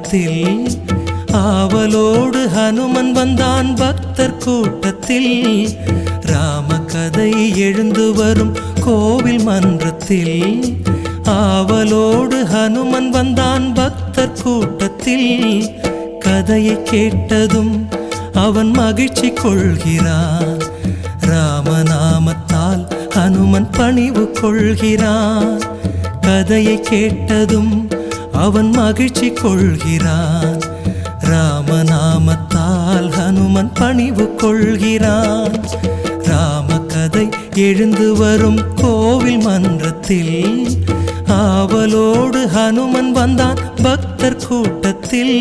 மன்றத்தில் ஆவலோடு ஹனுமன் வந்தான் பக்தர் கூட்டத்தில் ராமகதை எழுந்து வரும் கோவில் மன்றத்தில் ஆவலோடு ஹனுமன் வந்தான் பக்தர் கூட்டத்தில் கதையை கேட்டதும் அவன் மகிழ்ச்சி கொள்கிறான் ராமநாமத்தால் ஹனுமன் பணிவு கொள்கிறான் கதையை கேட்டதும் அவன் மகிழ்ச்சி கொள்கிறான் ராமநாமத்தால் ஹனுமன் பணிவு கொள்கிறான் ராமகதை எழுந்து வரும் கோவில் மன்றத்தில் ஆவலோடு ஹனுமன் வந்தான் பக்தர் கூட்டத்தில்